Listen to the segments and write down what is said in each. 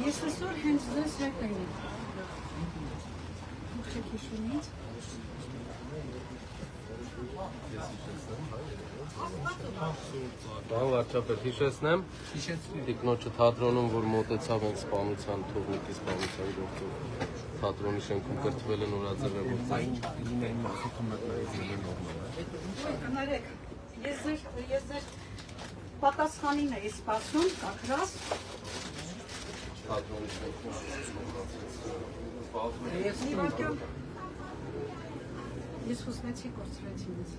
Ես այսօր հենց ձեզ հետ եմ։ Բան վարչապետ հիշեցնեմ, տիկնոջը թատրոնում, որ մոտեցավ են սպանության, թողնիկի սպանության գործով, թատրոնի շենքում կրթվել են նորաձևերով։ Կներեք, ես ձեր պատասխանին էի սպասում, կակրաս։ Թատրոնի շենքում Ես հուսնեցի կործրեցի ինձ։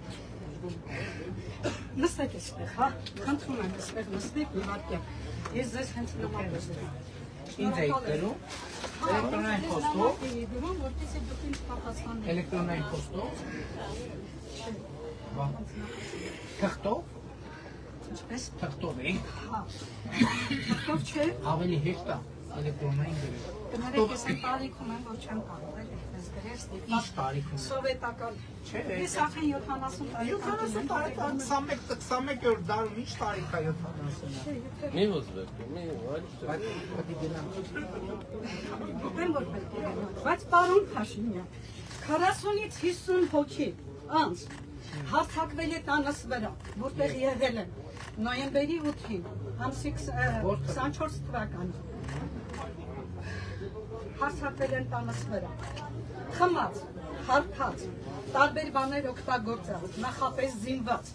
Նստեք էստեղ, հա, խնդրում եմ էստեղ նստեք, մի վարկյակ, ես ձեզ հենց նման նստեմ։ Ինձ էիք գրում, էլեկտրոնային փոստով, որտեսի դուք ինձ պատասխանեք։ էլեկտրոնային փոստով, թղթով, Ինչպես։ թղթով էի, Թղթով չէ։ ավելի հեշտ է էլեկտրոնային գրել։ Կներեք, ես այն տարիքում եմ, որ չեմ կարող այդպես գրել, Ինչ տարիքում։ սովետական։ Ես արդեն 70 տարեկան։ 21-րդ դարում ինչ տարիք է 70-ը։ Մի հոզվեք, Գիտեմ, որ պետք է գնալ, բայց պարոն Փաշինյան, 40-ից 50 հոգի անց հարձակվել է տանս վրա, որտեղ եղել են նոյեմբերի 8-ին, ամսի 24 թվականին, հարձակվել են տանս վրա, խմած, հարբած, տարբեր բաներ օգտագործած, նախապես զինված,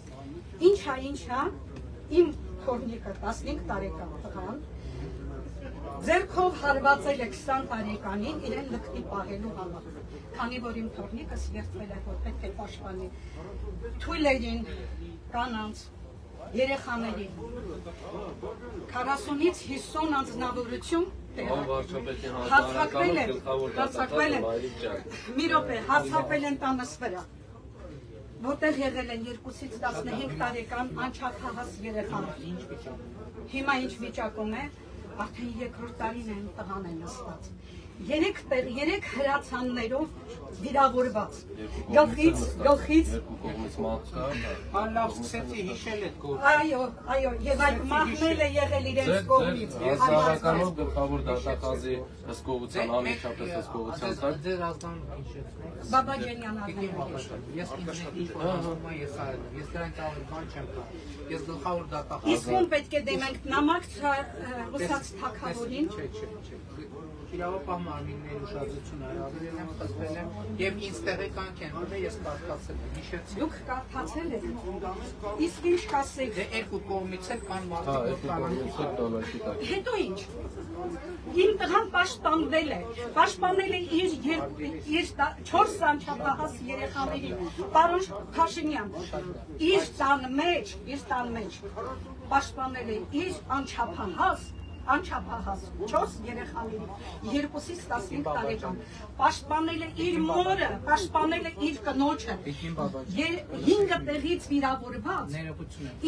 ինչա, իմ թորնիկը 15 տարեկան տղան, ձեռքով հարվածել է 20 տարեկանին իրեն լկտի պահելու համար, քանի որ իմ թորնիկս երդվել է, որ պետք է պաշտպանի թույլերին, կանանց, երեխաներին, 40-ից 50 անձնավորություն հարձակվել են տանս վրա, որտեղ եղել են 2-ից 15 տարեկան անչափահաս երեխաներ, հիմա ինչ վիճակում է, արդեն երկրորդ տարին են տղան են նստած, 3 հրացաններով վիրավորված, գլխից, Լավ սկսեցի հիշել այդ գործը։ այո, եւ այդ մահնել է եղել իրենց կողմից։ Հասարակականով գլխավոր դատախազի հսկողության, անմիջապես հսկողության տակ։ Ձեր ազգանունը հիշեցնեք։ Բաբաջանյան Ես ինձ ինչ որ ասում ես արել, ես դրանից ավելի բան չեմ կարող։ Ես գլխավոր դատախազ։ Իսկ ում պետք է դեմենք նամակ ռուսաց թագավորին։ Չէ։ Իրավապահ մարմինների ուշադրությունը հրավիրել եմ, խզվել եմ եւ ինձ տեղեկանք են, որ ես կարդացել եմ, հիշեցի։ Դուք կարդացել եք։ Իսկ ինչ կասեք։ Դե երկու կողմից էլ կան մարդիկ, Հետո ինչ։ Իմ տղան պաշտպանել է իր 4 անչափահաս երեխաների, պարոն Փաշինյան, իր տան մեջ պաշտպանել է իր անչափահաս 4 երեխաների, 2-ից 15 տարեկան, պաշտպանել է իր մորը, պաշտպանել է իր կնոջը, 5 տեղից վիրավորված,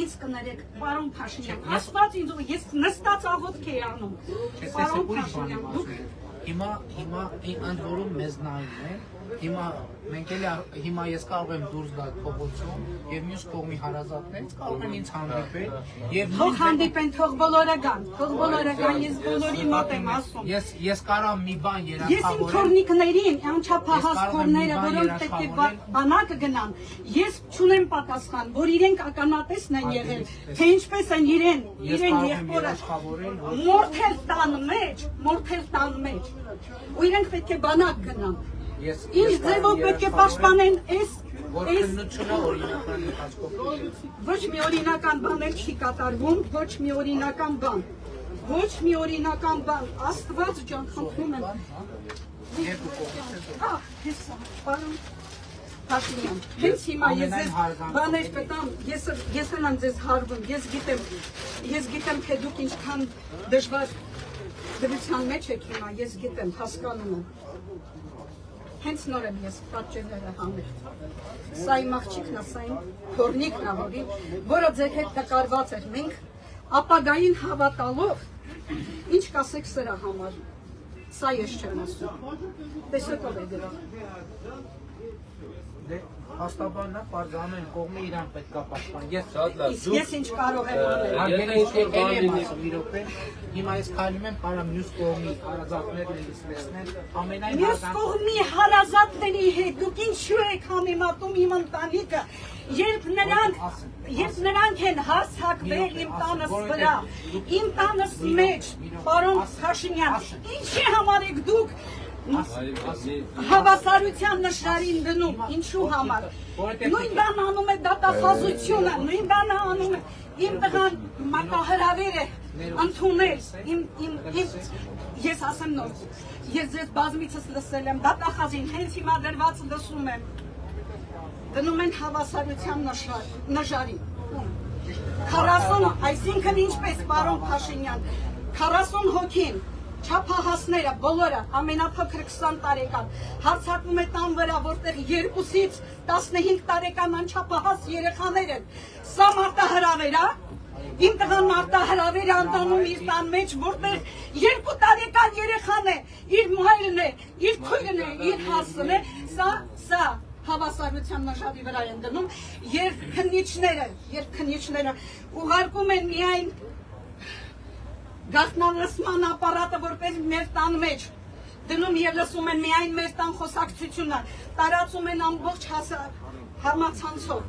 ինձ կներեք, պարոն Փաշինյան, ասված ինձ, ես նստած աղոթք էի անում, պարոն Փաշինյան, դուք Հիմա ընդ որում մեզ նայում է, հիմա ես կարող եմ դուրս գալ փողոցում եւ մյուս կողմի հարազատներից կարող են ինձ հանդիպել եւ թող հանդիպեն, թող բոլորը գան, ես բոլորի մոտ եմ ասում։ Ես կարող մի բան Ես իմ երախավորեմ։ թորնիկներին, անչափահաս թորները, որոնք պետք է բանակ գնան, ես չունեմ պատասխան, որ իրենք ականատեսն են եղել, թե ինչպես են իրեն եղբորը մորթել տան մեջ, ու իրենք պետք է բանակ գնան։ Ինչ ձևով պետք է պաշտպանեն ոչ մի օրինական բաներ չի կատարվում, ոչ մի օրինական բան, Աստված ջան, խնդրում եմ։ Պարոն Փաշինյան, հենց հիմա ես ձեզ բաներ կտամ, ես եմ ձեզ հարվում, ես գիտեմ, թե դուք ինչքան դժվար դրության մեջ եք հիմա, ես գիտեմ, հասկանում եմ։ Հենց նոր եմ ես պատճենները հանել։ Սա իմ աղջիկն է, սա իմ թորնիկն է, որը ձեր հետ նկարված էր։ Մենք ապագային հավատալով, ինչ կասեք սրա համար։ Սա ես չեմ ասում։ Տեսեք ով է դրան։ Դե հաստաբանն է, բայց ամեն կողմը իրան պետք է պաշտպան։ Ես ինչ կարող եմ անել։ Հիմա ես քայլում եմ para մյուս կողմի հարազատներն լսնեն, ամենայն Մյուս կողմի հարազատների հետ դուք ինչու եք համեմատում իմ ընտանիքը, երբ նրանք են հարձակվել իմ տանս վրա, իմ տանս մեջ, պարոն Փաշինյան, ինչի համար եք դուք հավասարության նշարին դնում, ինչու համար։ Նույն բան անում է դատախազությունը, նույն բանը անում է իմ տղան մատահրավեր է ընդունել, ես ասեմ նոր, ես ձեզ բազմիցս լսել եմ, դատախազին հենց հիմա դրված լսում եմ, դնում են հավասարության նշարին, 40, այսինքն ինչպես պարոն Փաշինյան, 40 հոգին, չափահասները, բոլորը, ամենափոքր 20 տարեկան, հարձակվում է տան վրա, որտեղ 2-ից 15 տարեկան անչափահաս երեխաներ են, սա մարտահրավեր է, իմ տղան մարտահրավեր է անդանում իր տան մեջ, որտեղ 2 տարեկան երեխան է, իր մայրն է, իր քույրն է, իր հասն է, սա հավասարության նշանի վրա են դնում, երբ քննիչները ուղարկում են միայն գաղտնալսման ապարատը, որպես մեր տան մեջ դնում եւ լսում են միայն մեր տան խոսակցությունը, տարածում են ամբողջ համացանցով,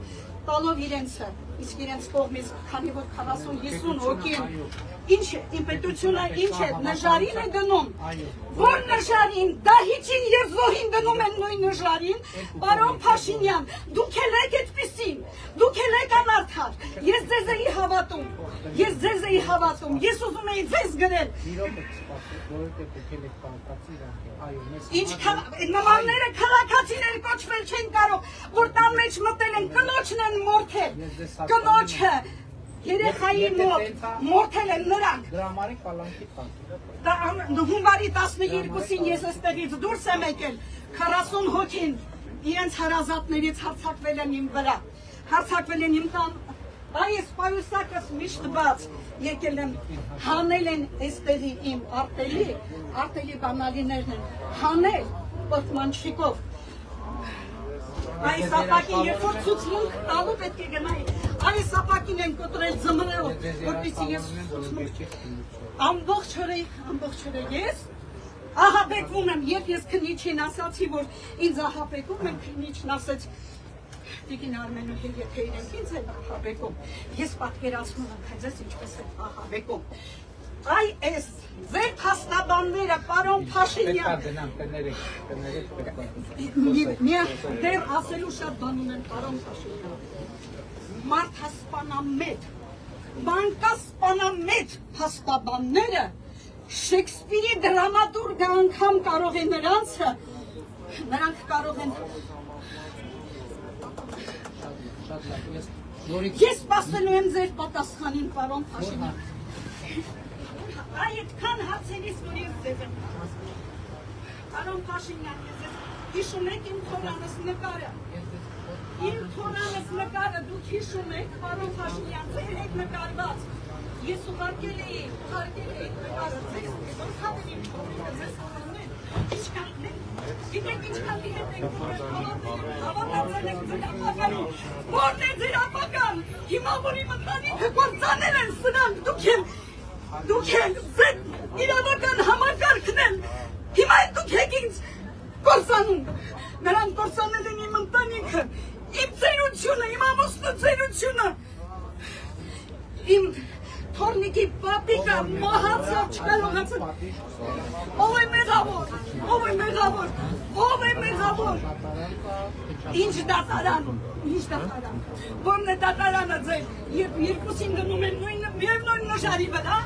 տալով իրենցը, իսկ իրենց կողմից, քանի որ 40-50 հոգի են, ինչ է, իմպետությունը ինչ է, նժարին է դնում, որ նժարին, դահիճին եւ զոհին դնում են նույն նժարին, պարոն Փաշինյան, դուք էլ եք այդպիսին, դուք էլ եք անարդար, ես ձեզ էի հավատում, ես ուզում էի ձեզ գրել։ Ինչ նմանները քաղաքացիներ կոչվել չեն կարող, որ տան մեջ մտել են, կնոջն են մորթել, կնոջը, երեխայի մորթել են նրանք։ Դրա համար է կալանքի տան։ Հունվարի 12-ին ես այստեղից դուրս եմ եկել, 40 հոգին իրենց հարազատներից հարձակվել են իմ վրա, հարձակվել են իմ տան, այս պայուսակս միշտ բաց, եկել եմ, հանել են այստեղի իմ արտելի բանալիներն են, հանել պրտմանչիկով, այս ապակին երբ որ ցուցմունք տալու պետք է գնայի, այս ապակին են կոտրել ձմռելով, որպեսզի ես ցուցմունք ամբողջ օրը ես ահաբեկվում եմ, երբ ես քննիչին ասացի, որ ինձ ահաբեկում են, քննիչն ասեց Տիկին Արմենուհի, եթե իրենք ինձ են ահաբեկում, ես պատկերացնում եմ, թե ձեզ ինչպես են ահաբեկում։ Այ այս ձեր փաստաբանները, պարոն Փաշինյան, դեռ ասելու շատ բան ունեն, պարոն Փաշինյան, մարդասպանամետ, բանկասպանամետ փաստաբանները Շեքսպիրի դրամատուրգը անգամ կարող է նրանք կարող են Ես սպասելու եմ ձեր պատասխանին, պարոն Փաշինյան։ Այդքան հարցերից, որ ես ձեզ եմ պարոն Փաշինյան, հիշում եք իմ թորանս նկարը, դուք հիշում եք, պարոն Փաշինյան, ձեր հետ նկարված, ես ուղարկել էի նկարը, որքան եմ իմ թորինը, ձեզ հանդել, գիտեք ինչքան հետ եք հավատացել եք ձեր ապագան, որն է ձեր ապագան, հիմա որ իմ ընտանիքը կործանել են սրանք, դուք եք ձեր իրավական համակարգն են, հիմա դուք եք ինձ կործանում, նրանք կործանել են իմ ընտանիքը, իմ ծերությունը, իմ ամուսնու ծերությունը, իմ թորնիկի պապիկը մահացավ, չկարողացավ, ով է մեղավոր, ինչ դատարան, որն է դատարանը ձեր, երբ երկուսին դնում են միևնույն նժարի վրա,